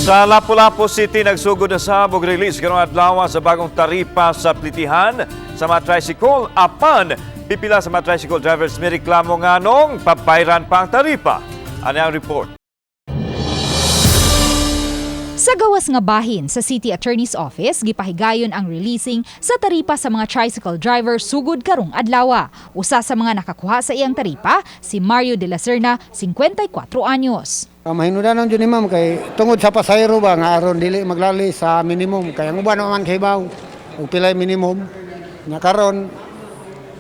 Sa Lapu-Lapu City, nagsugod na sabog release karong adlaw sa bagong taripa sa plitihan sa mga tricycle. Apan, pipila sa mga tricycle drivers may reklamo nganong pabayran pa ang taripa. Ano ang report? Sa gawas nga bahin sa City Attorney's Office, gipahigayon ang releasing sa taripa sa mga tricycle driver sugod karong adlaw. Usa sa mga nakakuha sa iyang taripa, si Mario de la Serna, 54 anyos. Mahinudanon dyan ni ma'am kay tungod sa pasayro ba nga aron dili maglali sa minimum kaya ang uban naman kay baw ug pilay minimum nya karon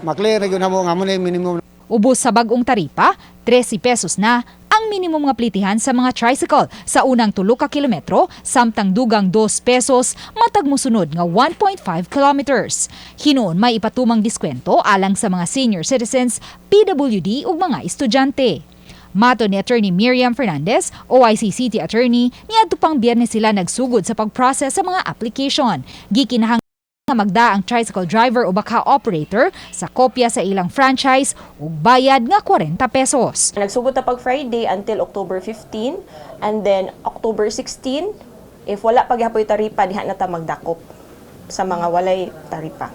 maklear gyud namo nga mo minimum. Ubos sa bag-ong taripa, 13 pesos na ang minimum nga plitihan sa mga tricycle sa unang 3 ka kilometro samtang dugang 2 pesos matag mosunod nga 1.5 kilometers. Hinuon may ipatumang diskwento alang sa mga senior citizens, PWD ug mga estudyante. Mato ni Attorney Miriam Fernandez, OIC City Attorney, niadto pang Biyernes sila nagsugod sa pag-process sa mga application. Gikinahang nga magda ang tricycle driver o baka operator sa kopya sa ilang franchise ug bayad nga 40 pesos. Nagsugod ta pag Friday until October 15 and then October 16 if wala pa gyapon taripa diha na ta magdakop sa mga walay taripa.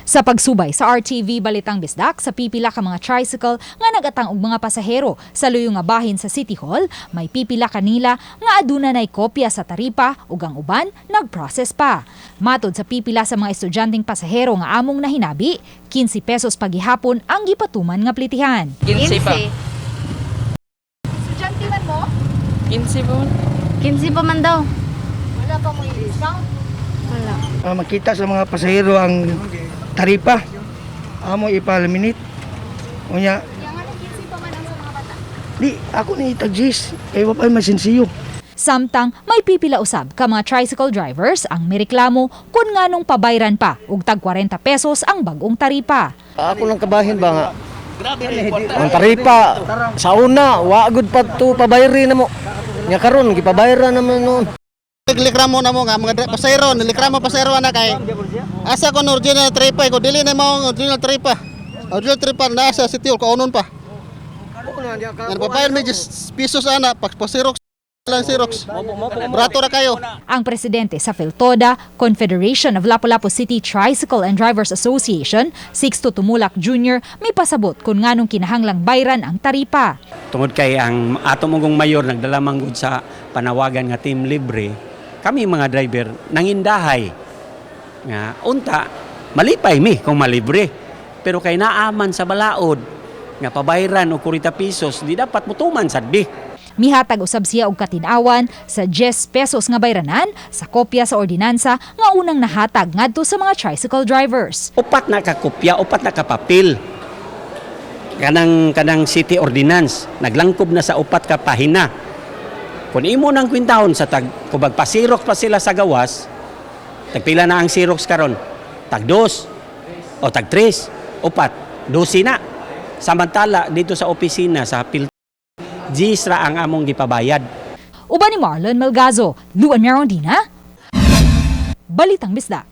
Sa pagsubay sa RTV Balitang Bisdak sa pipila ka mga tricycle nga nagatang og mga pasahero sa luyo nga bahin sa City Hall, may pipila kanila nga aduna nay kopya sa taripa ug ang uban nagprocess pa. Matod sa pipila sa mga estudyanteng pasahero nga among nahinabi, 15 pesos pagihapon ang gipatuman nga plitihan. 15 pa. Estudyante man mo? 15 po. 15 pa man daw. Wala pa mo i-discount? Wala. Makita sa mga pasahero ang taripa amo ipalaminate unya Yang ano 15 pa man ang sa mga bata? di ako ni tagjis kay wa pa masinsiyo. Samtang may pipila usab ka mga tricycle drivers ang mireklamo kung nganong pabayran pa ug tag 40 pesos ang bag-ong taripa. Ako lang kabahin ba nga ang taripa sa una wa gud pa to pabayri namo nya karon gipabayran naman noon. Nilikramo na mo nga mga pasayro, nilikramo pasayro na kay asa ko original taripa ko dili na mo original taripa. Original taripa na sa City Hall ko onon pa. Yan pabayad may pesos ana pag pasirok lang Xerox. Brato ra kayo. Ang presidente sa Feltoda, Confederation of Lapu-Lapu City Tricycle and Drivers Association, Sixto Tumulak Jr., may pasabot kung nganong kinahanglang bayran ang taripa. Tungod kay ang ato mong mayor nagdala manggod sa panawagan nga team libre, kami mga driver nangindahay nga unta malipay mi kung malibre pero kay naaman sa balaod nga pabayran og 40 pesos di dapat mutuman sadbi. Mihatag usab siya og katinawan sa 10 pesos nga bayranan sa kopya sa ordinansa nga unang nahatag ngadto sa mga tricycle drivers. Upat na ka kopya, upat na ka papel. Kanang city ordinance naglangkob na sa upat ka pahina. Kung imo nang kwintahon sa tag kubag pasirok pa sila sa gawas, tagpila na ang Xerox karon? Tag 2 o tag 3, upat, 12 na. Samantala dito sa opisina sa Gisra ang among gipabayad. Uban ni Marlon Melgazo, Luan Merondina, Balitang Bisdak.